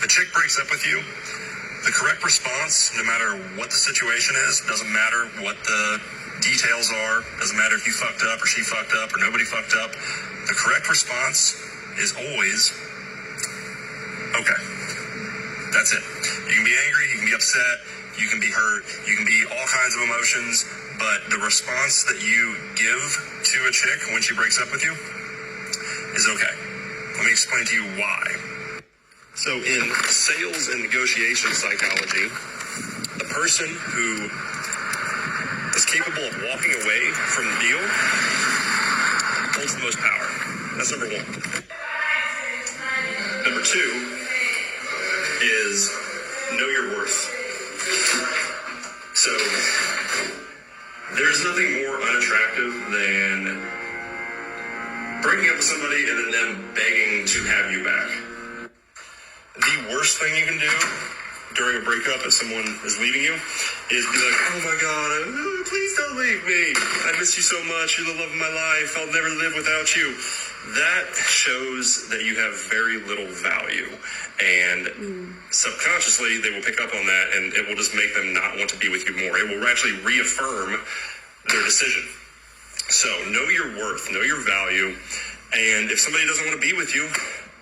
a chick breaks up with you, the correct response, no matter what the situation is, doesn't matter what the details are, doesn't matter if you fucked up or she fucked up or nobody fucked up, the correct response is always, okay. That's it. You can be angry, you can be upset, you can be hurt, you can be all kinds of emotions, but the response that you give to a chick when she breaks up with you is okay. Let me explain to you why. So in sales and negotiation psychology, the person who is capable of walking away from the deal holds the most power. That's number one. Number two is know your worth. So there's nothing more unattractive than breaking up with somebody and then them begging to have you back. The worst thing you can do during a breakup if someone is leaving you is be like, oh my God, please don't leave me. I miss you so much. You're the love of my life. I'll never live without you. That shows that you have very little value. And subconsciously, they will pick up on that and it will just make them not want to be with you more. It will actually reaffirm their decision. So know your worth, know your value. And if somebody doesn't want to be with you,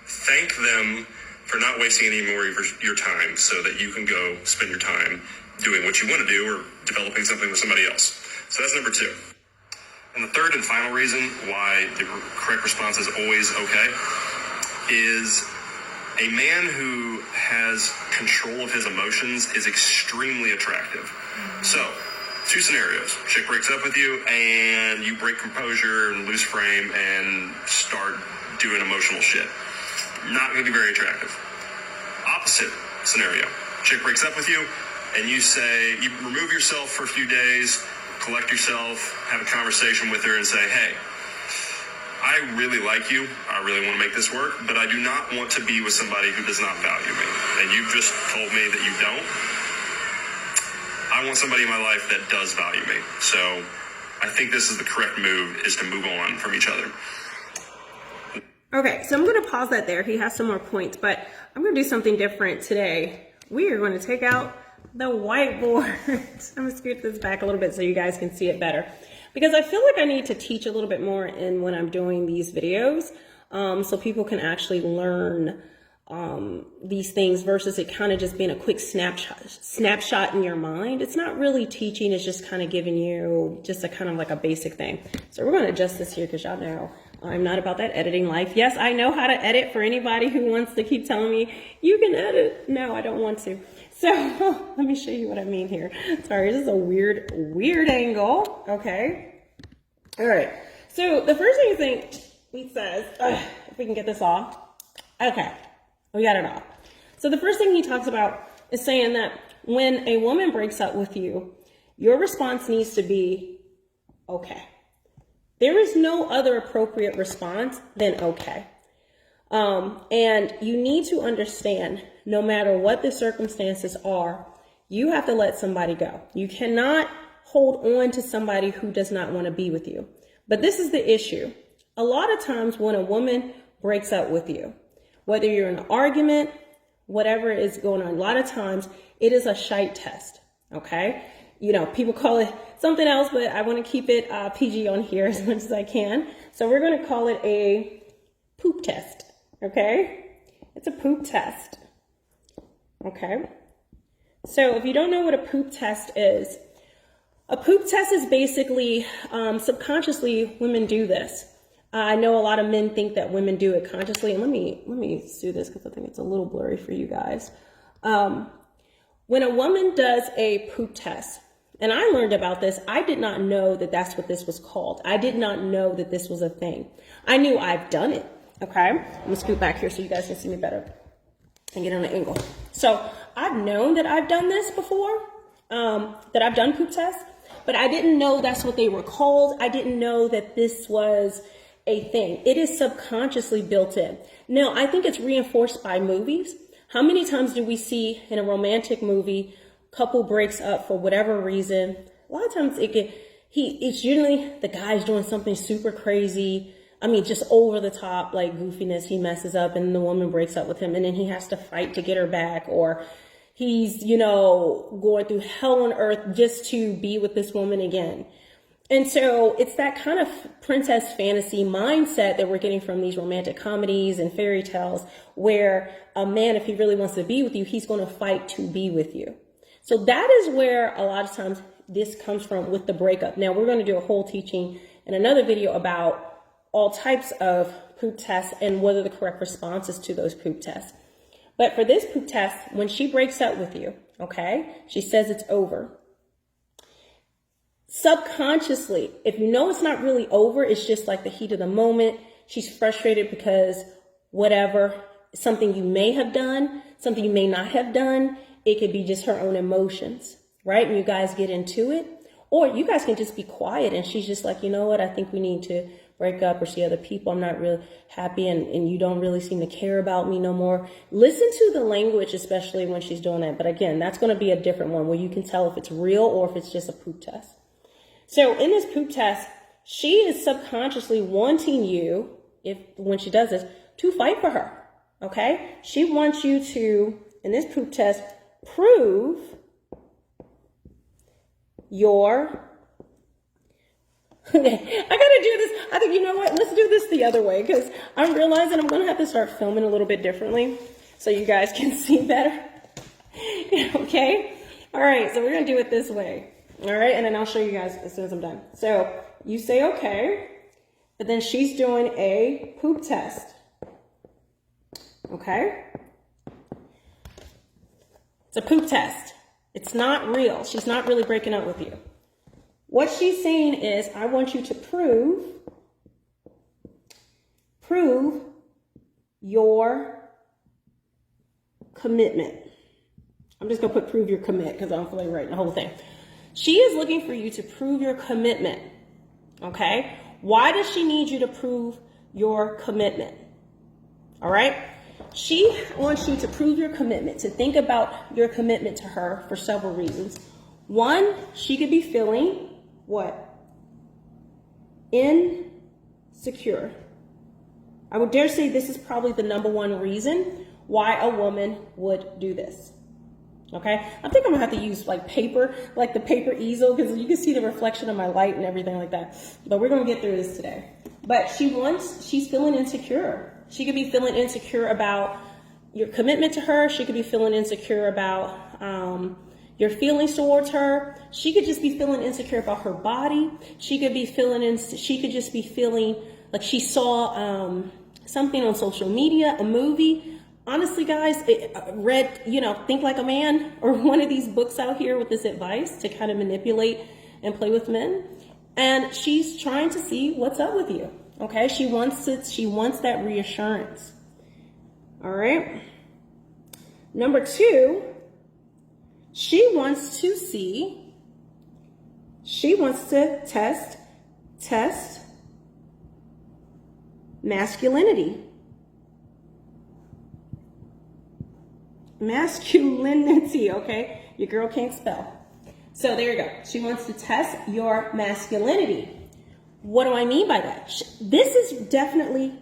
thank them for not wasting any more of your time so that you can go spend your time doing what you want to do or developing something with somebody else. So that's number two. And the third and final reason why the correct response is always okay is a man who has control of his emotions is extremely attractive. So, two scenarios. Chick breaks up with you and you break composure and lose frame and start doing emotional shit. Not going to be very attractive. Opposite scenario. Chick breaks up with you and you say, you remove yourself for a few days, collect yourself, have a conversation with her and say, hey, I really like you. I really want to make this work, but I do not want to be with somebody who does not value me. And you've just told me that you don't. I want somebody in my life that does value me. So I think this is the correct move, is to move on from each other. Okay, so I'm going to pause that there. He has some more points, but I'm going to do something different today. We are going to take out the whiteboard. I'm going to scoot this back a little bit so you guys can see it better, because I feel like I need to teach a little bit more in when I'm doing these videos, so people can actually learn these things versus it kind of just being a quick snapshot in your mind. It's not really teaching, it's just kind of giving you just a kind of like a basic thing. So we're going to adjust this here because y'all know I'm not about that editing life. Yes, I know how to edit, for anybody who wants to keep telling me you can edit. No, I don't want to. So let me show you what I mean here. Sorry, this is a weird angle. Okay. All right. So the first thing he says, if we can get this off. Okay. We got it off. So the first thing he talks about is saying that when a woman breaks up with you, your response needs to be okay. There is no other appropriate response than okay. And you need to understand, no matter what the circumstances are, you have to let somebody go. You cannot hold on to somebody who does not want to be with you. But this is the issue. A lot of times when a woman breaks up with you, whether you're in an argument, whatever is going on, a lot of times it is a shite test, okay? You know, people call it something else, but I want to keep it PG on here as much as I can. So we're going to call it a poop test, okay? It's a poop test, okay? So if you don't know what a poop test is basically, subconsciously, women do this. I know a lot of men think that women do it consciously. And let me do this because I think it's a little blurry for you guys. When a woman does a poop test, and I learned about this, I did not know that that's what this was called. I did not know that this was a thing. I knew I've done it, okay? I'm gonna scoot back here so you guys can see me better and get on an angle. So I've known that I've done this before, that I've done poop tests, but I didn't know that's what they were called. I didn't know that this was a thing. It is subconsciously built in. Now, I think it's reinforced by movies. How many times do we see in a romantic movie, couple breaks up for whatever reason? A lot of times it's usually the guy's doing something super crazy. I mean, just over the top, like goofiness. He messes up and the woman breaks up with him, and then he has to fight to get her back, or he's, you know, going through hell on earth just to be with this woman again. And so it's that kind of princess fantasy mindset that we're getting from these romantic comedies and fairy tales, where a man, if he really wants to be with you, he's going to fight to be with you. So that is where a lot of times this comes from with the breakup. Now, we're going to do a whole teaching in another video about all types of poop tests and what are the correct responses to those poop tests. But for this poop test, when she breaks up with you, okay, she says it's over. Subconsciously, if you know it's not really over, it's just like the heat of the moment. She's frustrated because whatever, something you may have done, something you may not have done, it could be just her own emotions, right? And you guys get into it. Or you guys can just be quiet and she's just like, you know what, I think we need to break up or see other people. I'm not really happy and you don't really seem to care about me no more. Listen to the language, especially when she's doing that. But again, that's going to be a different one where you can tell if it's real or if it's just a poop test. So in this poop test, she is subconsciously wanting you, when she does this, to fight for her, okay? She wants you to, in this poop test, prove your... Okay, I gotta do this. I think, you know what? Let's do this the other way, because I'm realizing I'm gonna have to start filming a little bit differently so you guys can see better. Okay? All right, so we're gonna do it this way. All right, and then I'll show you guys as soon as I'm done. So you say okay, but then she's doing a poop test. Okay? It's a poop test. It's not real. She's not really breaking up with you. What she's saying is, I want you to prove your commitment. I'm just going to put prove your commit because I don't feel like writing the whole thing. She is looking for you to prove your commitment. Okay? Why does she need you to prove your commitment? All right? She wants you to prove your commitment, to think about your commitment to her for several reasons. One, she could be feeling what? Insecure. I would dare say this is probably the number one reason why a woman would do this. Okay, I think I'm gonna have to use like paper, like the paper easel, because you can see the reflection of my light and everything like that. But we're gonna get through this today. But she's feeling insecure. She could be feeling insecure about your commitment to her. She could be feeling insecure about your feelings towards her. She could just be feeling insecure about her body. She could just be feeling like she saw something on social media, a movie. Honestly, guys, read, Think Like a Man, or one of these books out here with this advice to kind of manipulate and play with men. And she's trying to see what's up with you. Okay, she wants that reassurance. All right. Number two, she wants to test masculinity. Masculinity, okay? Your girl can't spell. So there you go. She wants to test your masculinity. What do I mean by that? This is definitely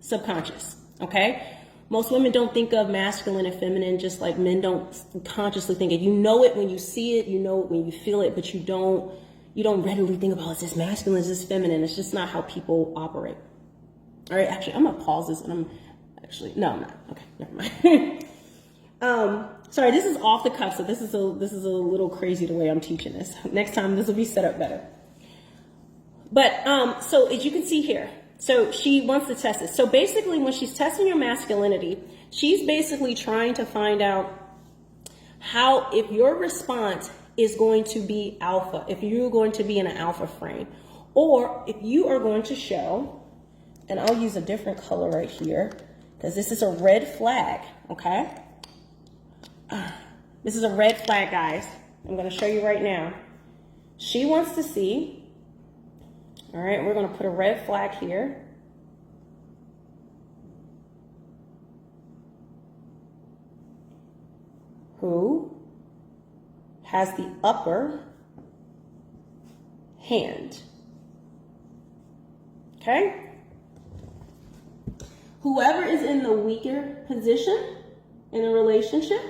subconscious, okay? Most women don't think of masculine and feminine just like men don't consciously think it. You know it when you see it, you know it when you feel it, but you don't readily think about, is this masculine, is this feminine? It's just not how people operate. All right, actually, I'm gonna pause this and I'm not. Okay, never mind. Sorry, this is off the cuff, so this is a little crazy the way I'm teaching this. Next time, this will be set up better. But, so as you can see here, so she wants to test this. So basically, when she's testing your masculinity, she's basically trying to find out if your response is going to be alpha, if you're going to be in an alpha frame, or if you are going to show, and I'll use a different color right here, because this is a red flag, okay? This is a red flag, guys. I'm going to show you right now. She wants to see, all right, we're going to put a red flag here. Who has the upper hand? Okay? Whoever is in the weaker position in a relationship,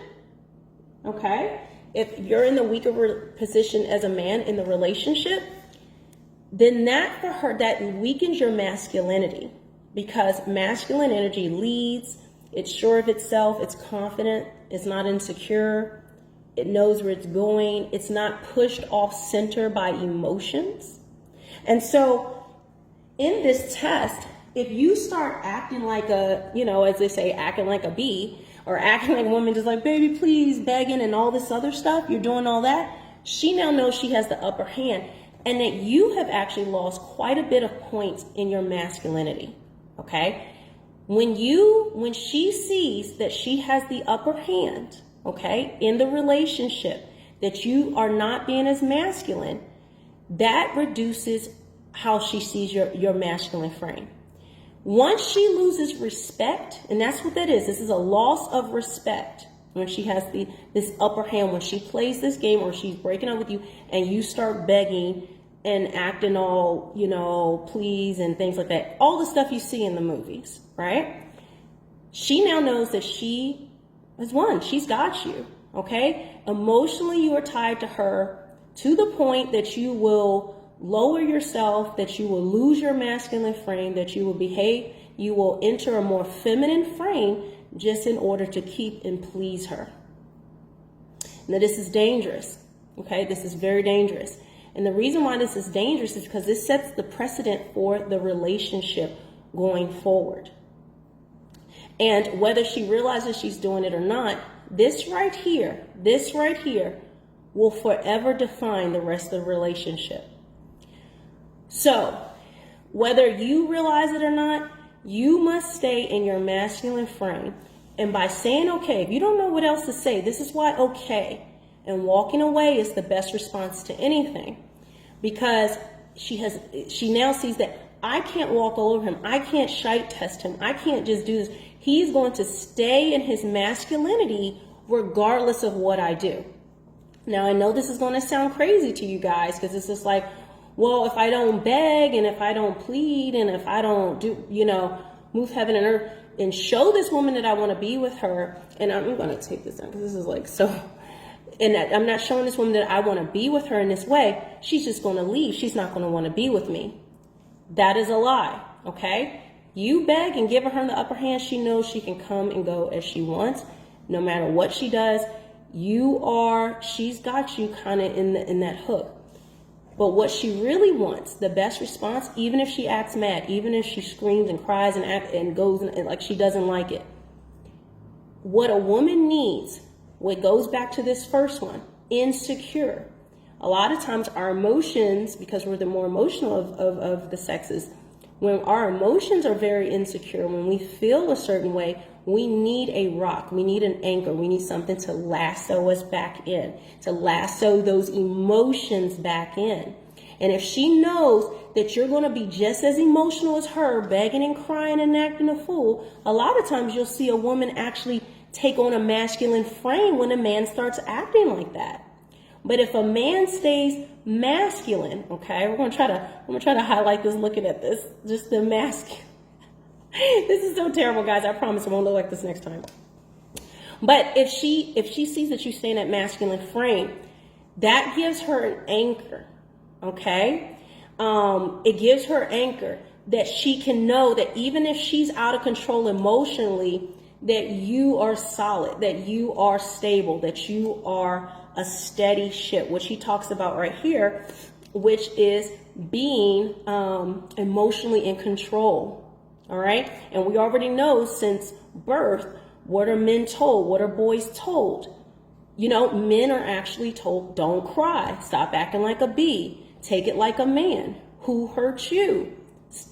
okay, if you're in the weaker position as a man in the relationship, then that weakens your masculinity, because masculine energy leads, it's sure of itself, it's confident, it's not insecure, it knows where it's going, it's not pushed off center by emotions. And so in this test, if you start acting like a, as they say, acting like a bee, or acting like a woman just like, baby, please, begging and all this other stuff, you're doing all that, she now knows she has the upper hand, and that you have actually lost quite a bit of points in your masculinity, okay? When she sees that she has the upper hand, okay, in the relationship, that you are not being as masculine, that reduces how she sees your masculine frame. Once she loses respect, and that's what that is. This is a loss of respect. When she has this upper hand, when she plays this game or she's breaking up with you and you start begging and acting all, please and things like that. All the stuff you see in the movies, right? She now knows that she has won. She's got you, okay? Emotionally, you are tied to her to the point that you will lower yourself, that you will lose your masculine frame, that you will enter a more feminine frame just in order to keep and please her. Now, this is dangerous, okay? This is very dangerous. And the reason why this is dangerous is because this sets the precedent for the relationship going forward. And whether she realizes she's doing it or not, this right here will forever define the rest of the relationship. So, whether you realize it or not, you must stay in your masculine frame. And by saying okay, if you don't know what else to say, this is why okay. And walking away is the best response to anything. Because she now sees that I can't walk all over him. I can't shite test him. I can't just do this. He's going to stay in his masculinity regardless of what I do. Now, I know this is going to sound crazy to you guys, because it's just like, well, if I don't beg and if I don't plead and if I don't do, move heaven and earth and show this woman that I want to be with her, and I'm going to take this down because this is like so, and that I'm not showing this woman that I want to be with her in this way, she's just going to leave. She's not going to want to be with me. That is a lie, okay? You beg and give her the upper hand, she knows she can come and go as she wants, no matter what she does. She's got you kind of in that hook. But what she really wants, the best response, even if she acts mad, even if she screams and cries and goes and like she doesn't like it, what a woman needs, what goes back to this first one, insecure. A lot of times our emotions, because we're the more emotional of the sexes, when our emotions are very insecure, when we feel a certain way, we need a rock, we need an anchor, we need something to lasso us back in, to lasso those emotions back in. And if she knows that you're going to be just as emotional as her, begging and crying and acting a fool, a lot of times you'll see a woman actually take on a masculine frame when a man starts acting like that. But if a man stays masculine, okay, I'm going to try to highlight this looking at this, just the masculine. This is so terrible, guys. I promise it won't look like this next time. But if she sees that you stay in that masculine frame, that gives her an anchor, okay? It gives her anchor that she can know that even if she's out of control emotionally, that you are solid, that you are stable, that you are a steady ship, which he talks about right here, which is being emotionally in control. All right. And we already know since birth, what are men told? What are boys told? Men are actually told, don't cry. Stop acting like a bee. Take it like a man. Who hurt you?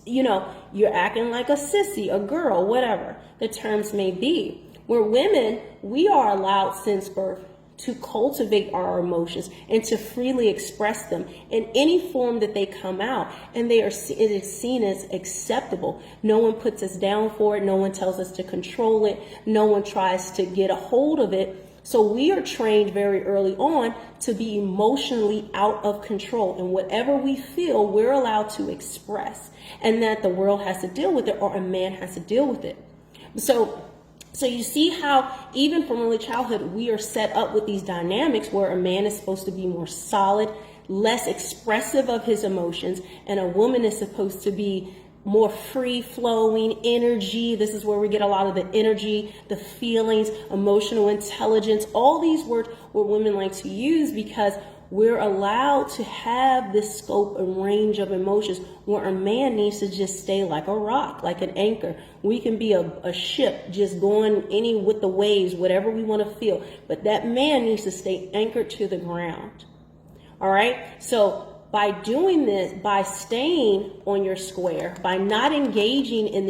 You're acting like a sissy, a girl, whatever the terms may be. Where women, we are allowed since birth to cultivate our emotions and to freely express them in any form that they come out. And it is seen as acceptable. No one puts us down for it. No one tells us to control it. No one tries to get a hold of it. So we are trained very early on to be emotionally out of control. And whatever we feel, we're allowed to express. And that the world has to deal with it, or a man has to deal with it. So you see how even from early childhood, we are set up with these dynamics where a man is supposed to be more solid, less expressive of his emotions, and a woman is supposed to be more free flowing energy. This is where we get a lot of the energy, the feelings, emotional intelligence, all these words where women like to use, because we're allowed to have this scope and range of emotions where a man needs to just stay like a rock, like an anchor. We can be a ship just going any with the waves, whatever we want to feel. But that man needs to stay anchored to the ground. All right. So by doing this, by staying on your square, by not engaging in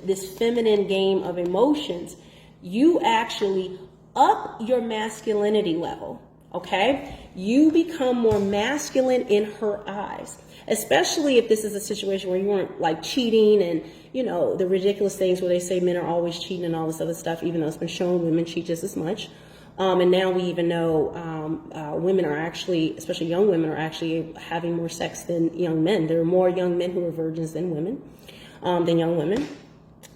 this feminine game of emotions, you actually up your masculinity level. Okay, you become more masculine in her eyes, especially if this is a situation where you weren't like cheating and, you know, the ridiculous things where they say men are always cheating and all this other stuff, even though it's been shown women cheat just as much. And now we even know women are actually, especially young women, are actually having more sex than young men. There are more young men who are virgins than women, than young women.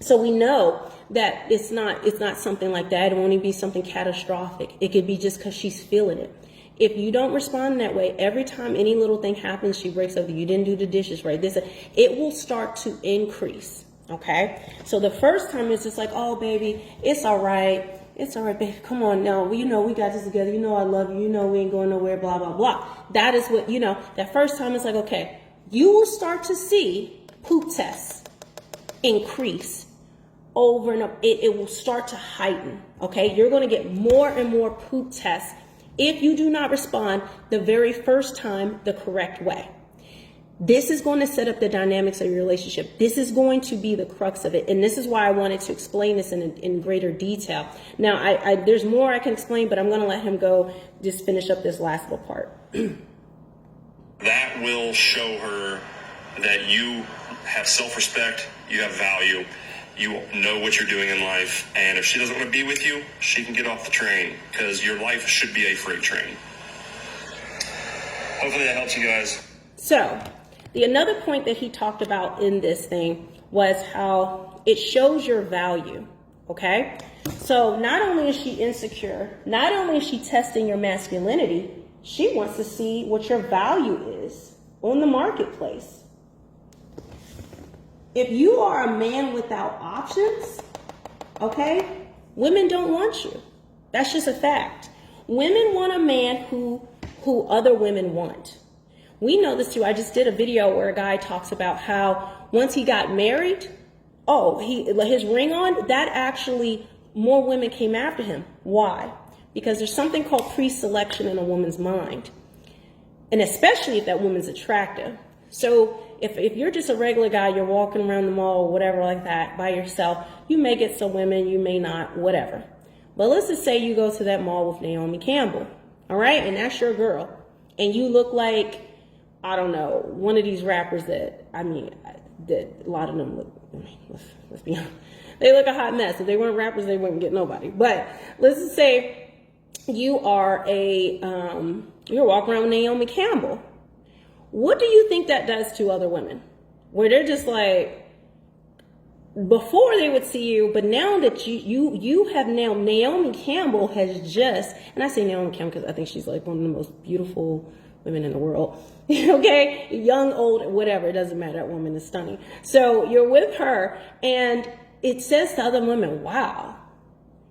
So we know that it's not something like that. It won't even be something catastrophic. It could be just because she's feeling it. If you don't respond that way, every time any little thing happens, she breaks up, you didn't do the dishes right, it will start to increase. Okay? So the first time it's just like, oh, baby, it's all right. It's all right, baby. Come on now. You know, we got this together. You know, I love you. You know, we ain't going nowhere, blah, blah, blah. That is what, you know, that first time it's like, okay, you will start to see poop tests increase over and up. It will start to heighten. Okay. You're going to get more and more poop tests if you do not respond the very first time the correct way. This is going to set up the dynamics of your relationship. This is going to be the crux of it. And this is why I wanted to explain this in greater detail. Now, there's more I can explain, but I'm going to let him go just finish up this last little part. That will show her that you have self-respect, you have value, you know what you're doing in life, and if she doesn't want to be with you, she can get off the train, because your life should be a freight train. Hopefully that helps you guys. So, another point that he talked about in this thing was how it shows your value, okay? So not only is she insecure, not only is she testing your masculinity, she wants to see what your value is on the marketplace. If you are a man without options, okay, women don't want you. That's just a fact. Women want a man who other women want. We know this too. I just did a video where a guy talks about how once he got married, his ring on, that actually more women came after him. Why? Because there's something called pre-selection in a woman's mind. And especially if that woman's attractive. So if you're just a regular guy, you're walking around the mall or whatever like that by yourself, you may get some women, you may not, whatever. But let's just say you go to that mall with Naomi Campbell, all right? And that's your girl. And you look like, I don't know, one of these rappers that a lot of them look, let's be honest, they look a hot mess. If they weren't rappers, they wouldn't get nobody. But let's just say you are you're walking around with Naomi Campbell. What do you think that does to other women? Where they're just like, before they would see you, but now that you have now, Naomi Campbell has just, and I say Naomi Campbell because I think she's like one of the most beautiful women in the world. Okay? Young, old, whatever, it doesn't matter. That woman is stunning. So you're with her, and it says to other women, wow,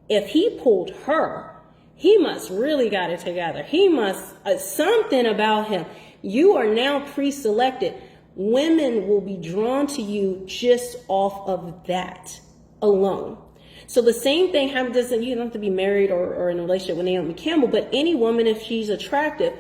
if he pulled her, he must really got it together. He must, something about him. You are now pre-selected. Women will be drawn to you just off of that alone. So the same thing happens. You don't have to be married or in a relationship with Naomi Campbell, but any woman, if she's attractive,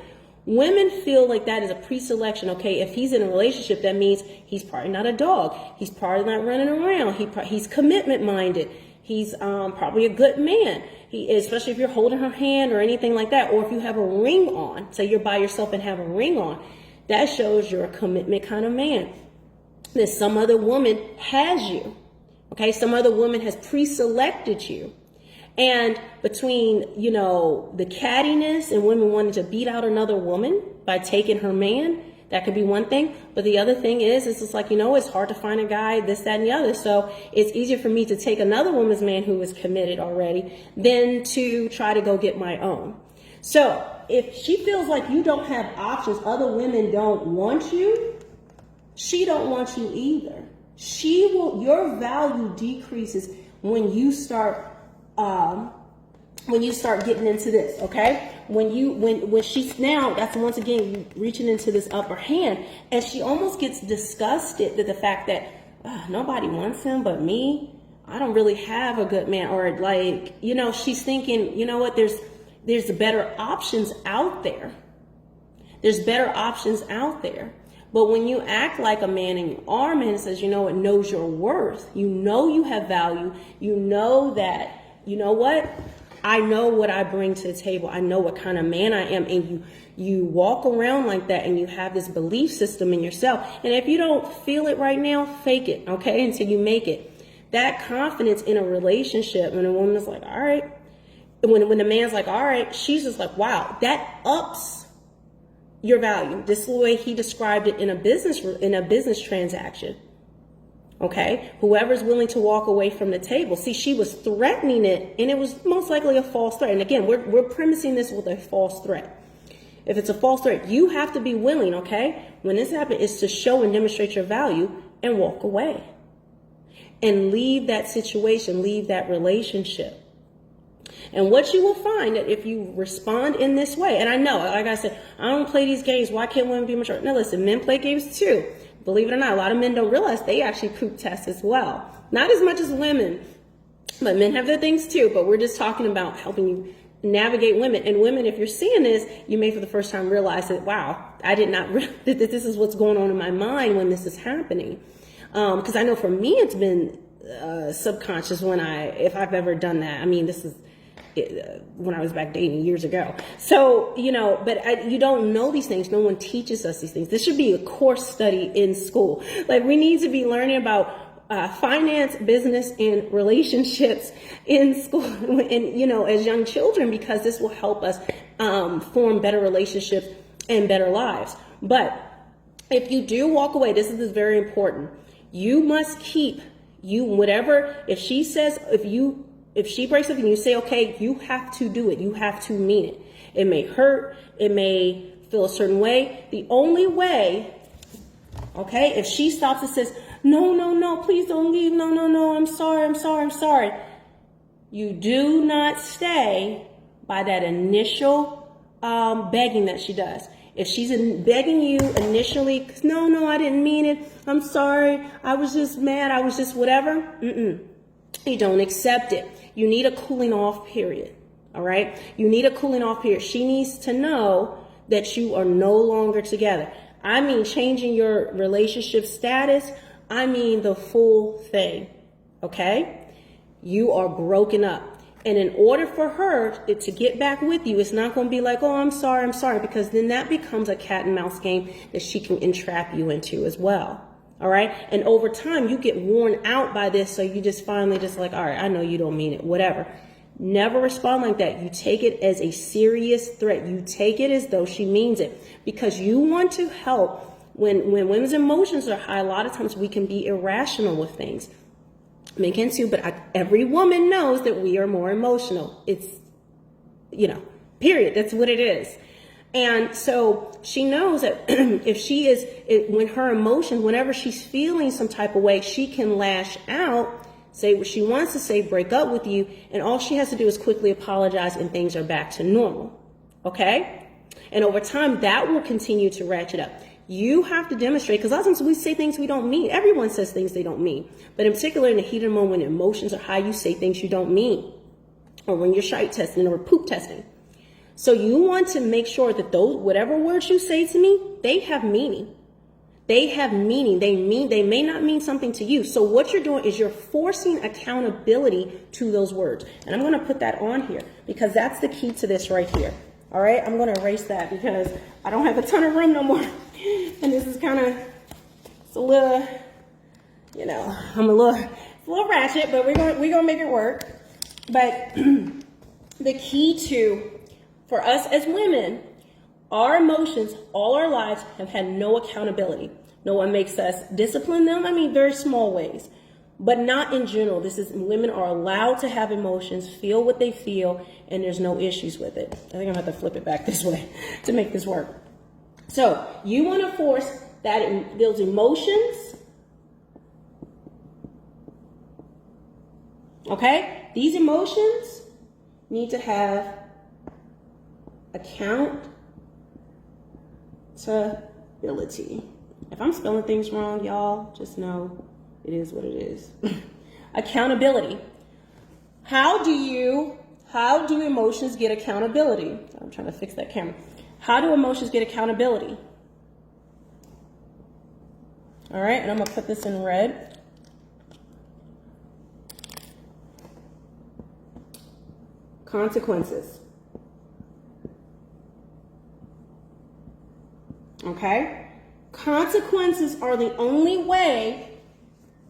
women feel like that is a pre-selection. Okay, if he's in a relationship, that means he's probably not a dog. He's probably not running around. He's commitment minded. He's probably a good man. He, especially if you're holding her hand or anything like that, or if you have a ring on, say you're by yourself and have a ring on, that shows you're a commitment kind of man. That some other woman has you. Okay, some other woman has pre-selected you. And between, the cattiness and women wanting to beat out another woman by taking her man, That could be one thing. But the other thing is it's like, it's hard to find a guy, this, that, and the other. So it's easier for me to take another woman's man who is committed already than to try to go get my own. So if she feels like you don't have options, other women don't want you, she don't want you either. Your value decreases when you start getting into this, okay? When she's now, that's once again reaching into this upper hand, and she almost gets disgusted at the fact that nobody wants him but me. I don't really have a good man, or like, she's thinking, you know what? There's better options out there. There's better options out there. But when you act like a man and you are a man that says, it knows your worth, you have value, that, what? I know what I bring to the table. I know what kind of man I am. And you walk around like that and you have this belief system in yourself. And if you don't feel it right now, fake it, okay, until you make it. That confidence in a relationship, when a woman is like, all right, when the man's like, all right, she's just like, wow, that ups your value. This is the way he described it in a business transaction. Okay, whoever's willing to walk away from the table. See, she was threatening it, and it was most likely a false threat. And again, we're premising this with a false threat. If it's a false threat, you have to be willing, okay, when this happens, is to show and demonstrate your value and walk away. And leave that situation, leave that relationship. And what you will find that if you respond in this way, and I know, like I said, I don't play these games. Why can't women be mature? No, listen, men play games too. Believe it or not, a lot of men don't realize they actually poop test as well. Not as much as women, but men have their things too. But we're just talking about helping you navigate women. And women, if you're seeing this, you may for the first time realize that, wow, I did not realize that this is what's going on in my mind when this is happening. Because I know for me, it's been subconscious if I've ever done that. I mean, this is when I was back dating years ago. So, but you don't know these things. No one teaches us these things. This should be a course study in school. Like, we need to be learning about finance, business, and relationships in school and, as young children, because this will help us form better relationships and better lives. But if you do walk away, this is very important. You must keep if she says, if she breaks up and you say, okay, you have to do it. You have to mean it. It may hurt. It may feel a certain way. The only way, okay, if she stops and says, no, please don't leave. No, I'm sorry. You do not stay by that initial begging that she does. If she's begging you initially, no, I didn't mean it. I'm sorry. I was just mad. I was just whatever. You don't accept it. You need a cooling off period. All right. You need a cooling off period. She needs to know that you are no longer together. I mean, changing your relationship status. I mean, the full thing. Okay. You are broken up. And in order for her to get back with you, it's not going to be like, oh, I'm sorry, because then that becomes a cat and mouse game that she can entrap you into as well. All right. And over time, you get worn out by this. So you just finally just like, all right, I know you don't mean it, whatever. Never respond like that. You take it as a serious threat. You take it as though she means it, because you want to help. When women's emotions are high, a lot of times we can be irrational with things. Men can too, but every woman knows that we are more emotional. It's, period. That's what it is. And so she knows that if she is, when her emotion, whenever she's feeling some type of way, she can lash out, say what she wants to say, break up with you, and all she has to do is quickly apologize and things are back to normal. Okay? And over time, that will continue to ratchet up. You have to demonstrate, because a lot of times we say things we don't mean. Everyone says things they don't mean. But in particular, in the heat of the moment, when emotions are high, you say things you don't mean. Or when you're shite testing or poop testing. So you want to make sure that whatever words you say to me, they have meaning. They have meaning. They may not mean something to you. So what you're doing is you're forcing accountability to those words. And I'm going to put that on here because that's the key to this right here. All right. I'm going to erase that because I don't have a ton of room no more. And this is it's a little, I'm a little ratchet, but we're going to make it work. But the key for us as women, Our emotions all our lives have had no accountability. No one makes us discipline them. I mean, very small ways, but not in general. This is women are allowed to have emotions, feel what they feel, and there's no issues with it. I think I'm gonna have to flip it back this way to make this work. So you want to force those emotions. Okay, these emotions need to have accountability. If I'm spelling things wrong, y'all, just know it is what it is. Accountability. How do emotions get accountability? I'm trying to fix that camera. How do emotions get accountability? All right, and I'm gonna put this in red. Consequences. Okay? Consequences are the only way,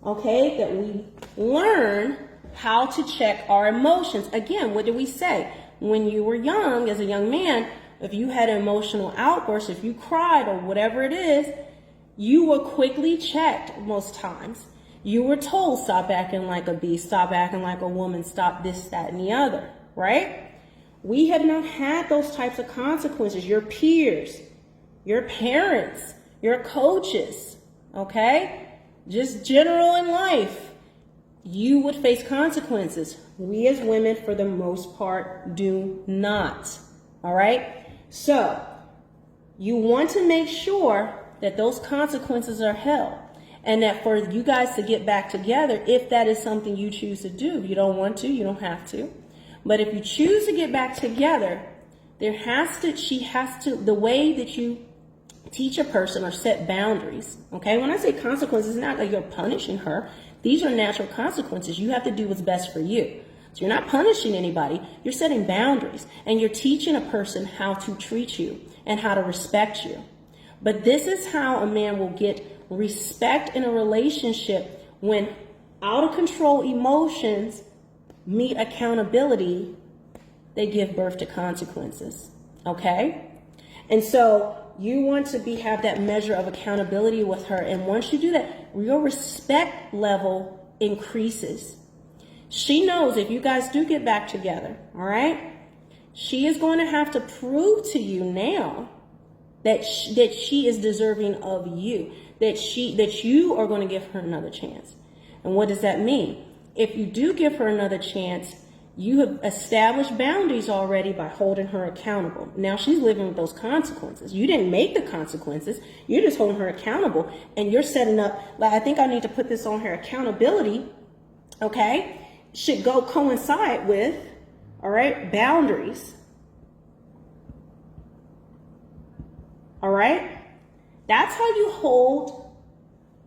okay, that we learn how to check our emotions. Again, what did we say? When you were young, as a young man, if you had an emotional outburst, if you cried or whatever it is, you were quickly checked most times. You were told, stop acting like a beast, stop acting like a woman, stop this, that, and the other, right? We have not had those types of consequences. Your peers, your parents, your coaches, okay? Just general in life, you would face consequences. We as women, for the most part, do not, all right? So you want to make sure that those consequences are held, and that for you guys to get back together, if that is something you choose to do. If you don't want to, you don't have to. But if you choose to get back together, the way that you teach a person or set boundaries, okay? When I say consequences, it's not like you're punishing her. These are natural consequences. You have to do what's best for you. So you're not punishing anybody. You're setting boundaries, and you're teaching a person how to treat you and how to respect you. But this is how a man will get respect in a relationship: when out of control emotions meet accountability, they give birth to consequences. Okay? And so you want to have that measure of accountability with her. And once you do that, your respect level increases. She knows if you guys do get back together, all right, she is going to have to prove to you now that she is deserving of you, that you are going to give her another chance. And what does that mean? If you do give her another chance, you have established boundaries already by holding her accountable. Now she's living with those consequences. You didn't make the consequences. You're just holding her accountable, and you're setting up, like, I think I need to put this on her. Accountability, okay, should coincide with, all right, boundaries. All right? That's how you hold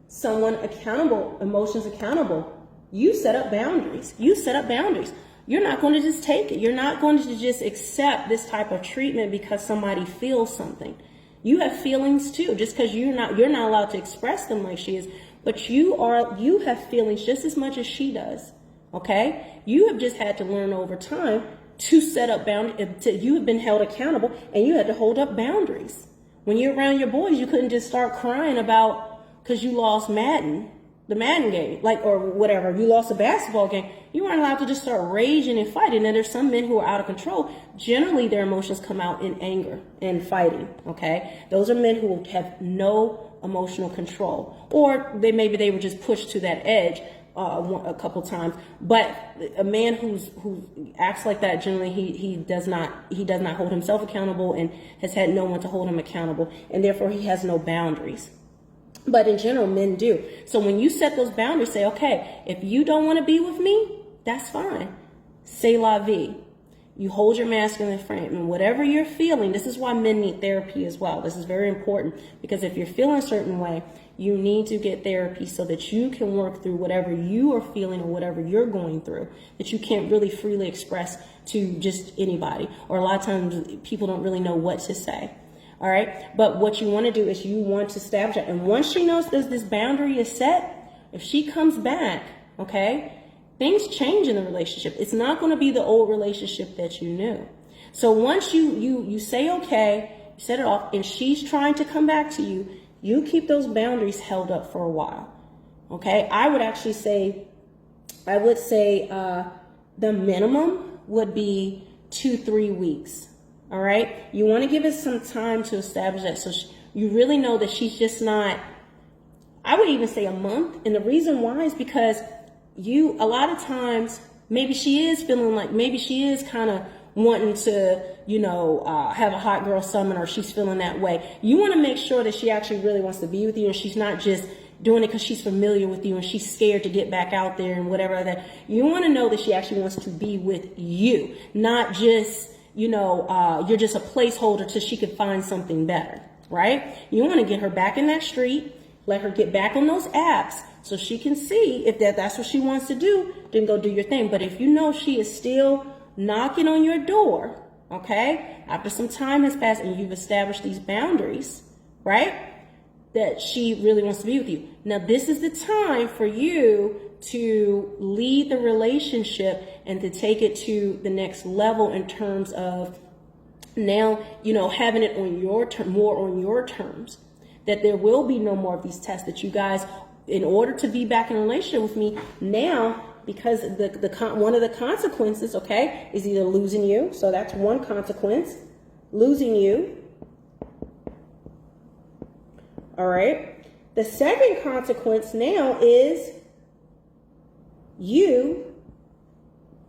someone accountable, emotions accountable. You set up boundaries. You set up boundaries. You're not going to just take it. You're not going to just accept this type of treatment because somebody feels something. You have feelings too. Just because you're not allowed to express them like she is, but you have feelings just as much as she does. Okay? You have just had to learn over time to set up boundaries. You have been held accountable, and you had to hold up boundaries. When you're around your boys, you couldn't just start crying because you lost the Madden game, or whatever. You lost a basketball game. You weren't allowed to just start raging and fighting. And there's some men who are out of control. Generally, their emotions come out in anger and fighting, okay? Those are men who have no emotional control. Or maybe they were just pushed to that edge a couple times. But a man who acts like that, generally he does not hold himself accountable and has had no one to hold him accountable, and therefore he has no boundaries. But in general, men do. So when you set those boundaries, say, okay, if you don't want to be with me, that's fine. C'est la vie. You hold your masculine frame, and whatever you're feeling, this is why men need therapy as well. This is very important, because if you're feeling a certain way, you need to get therapy so that you can work through whatever you are feeling or whatever you're going through that you can't really freely express to just anybody. Or a lot of times people don't really know what to say. All right. But what you want to do is you want to establish it. And once she knows this boundary is set, if she comes back, okay, things change in the relationship. It's not going to be the old relationship that you knew. So once you say, okay, set it off, and she's trying to come back to you, you keep those boundaries held up for a while. Okay, I would say the minimum would be 2-3 weeks. All right, you want to give it some time to establish that, so you really know that she's just not. I would even say a month, and the reason why is because a lot of times, maybe she is feeling like, maybe she is kind of wanting to, have a hot girl summer, or she's feeling that way. You want to make sure that she actually really wants to be with you, and she's not just doing it because she's familiar with you and she's scared to get back out there and whatever that. You want to know that she actually wants to be with you, not just, you're just a placeholder till she could find something better, right? You want to get her back in that street, let her get back on those apps so she can see if that's what she wants to do, then go do your thing. But if you know she is still knocking on your door, okay, after some time has passed and you've established these boundaries, right, that she really wants to be with you. Now, this is the time for you to lead the relationship and to take it to the next level in terms of now, having it on your more on your terms, that there will be no more of these tests, that you guys, in order to be back in a relationship with me now, because one of the consequences, okay, is either losing you. So that's one consequence, losing you. All right. The second consequence now is you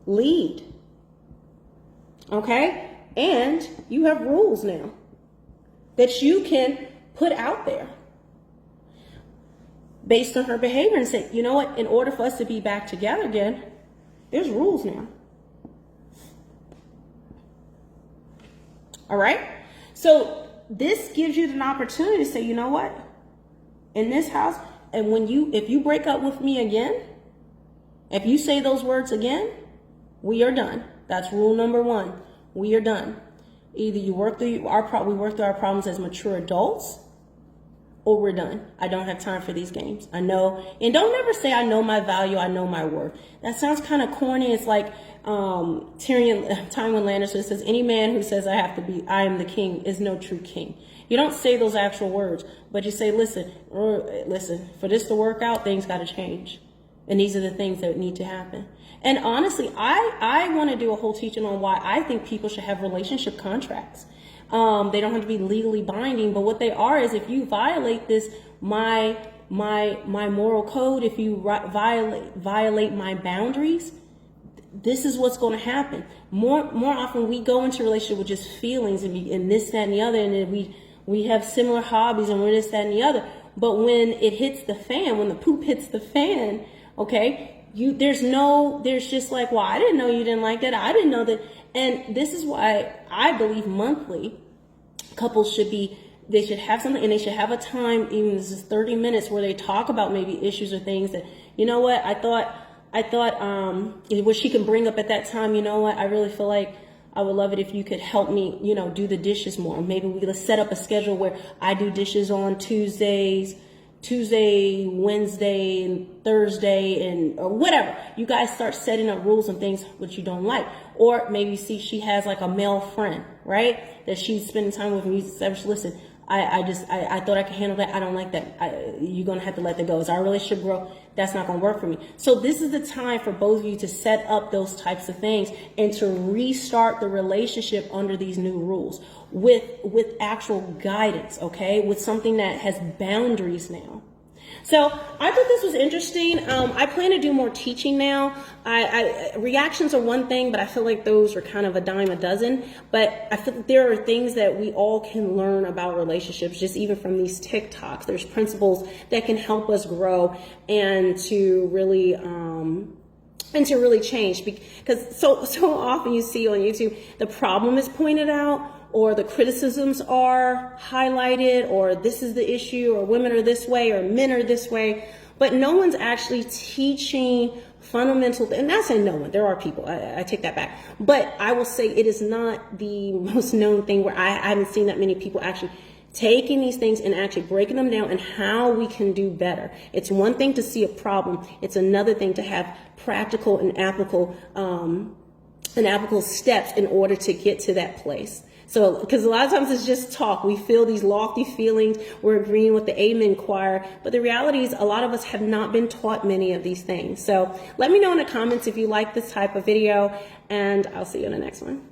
lead. Okay. And you have rules now that you can put out there based on her behavior and say, you know what, in order for us to be back together again, there's rules now. All right. So this gives you an opportunity to say, you know what, in this house, and if you break up with me again, if you say those words again, we are done. That's rule number 1. We are done. Either we work through our problems as mature adults, or we're done. I don't have time for these games. I know, and don't ever say I know my value, I know my worth. That sounds kind of corny. It's like Tywin Lannister says, any man who says I am the king is no true king. You don't say those actual words, but you say, listen, for this to work out, things got to change. And these are the things that need to happen. And honestly, I want to do a whole teaching on why I think people should have relationship contracts. They don't have to be legally binding, but what they are is, if you violate this, my moral code, if you violate my boundaries, this is what's going to happen. More often we go into a relationship with just feelings and this, that, and the other, and then we have similar hobbies and we're this, that, and the other. But when it hits the fan, when the poop hits the fan, okay, there's just like, well, I didn't know you didn't like that. I didn't know that. And this is why I believe monthly couples should have something, and they should have a time, even if this is 30 minutes, where they talk about maybe issues or things that, you know what, I thought what she can bring up at that time, you know what, I really feel like I would love it if you could help me, do the dishes more. Maybe let's set up a schedule where I do dishes on Tuesday, Wednesday, and Thursday, or whatever. You guys start setting up rules and things which you don't like. Or maybe she has like a male friend, right, that she's spending time with, and you say, listen, I thought I could handle that. I don't like that. You're going to have to let that go. As our relationship grow, that's not going to work for me. So this is the time for both of you to set up those types of things and to restart the relationship under these new rules with actual guidance, okay, with something that has boundaries now. So I thought this was interesting. I plan to do more teaching now. Reactions are one thing, but I feel like those are kind of a dime a dozen. But I feel that there are things that we all can learn about relationships, just even from these TikToks. There's principles that can help us grow and to really change. Because so often you see on YouTube, the problem is pointed out, or the criticisms are highlighted, or this is the issue, or women are this way, or men are this way, but no one's actually teaching fundamental, and not saying no one, there are people, I take that back, but I will say it is not the most known thing where I haven't seen that many people actually taking these things and actually breaking them down and how we can do better. It's one thing to see a problem, it's another thing to have practical and applicable and applicable steps in order to get to that place. So, because a lot of times it's just talk. We feel these lofty feelings. We're agreeing with the Amen choir. But the reality is a lot of us have not been taught many of these things. So let me know in the comments if you like this type of video, and I'll see you in the next one.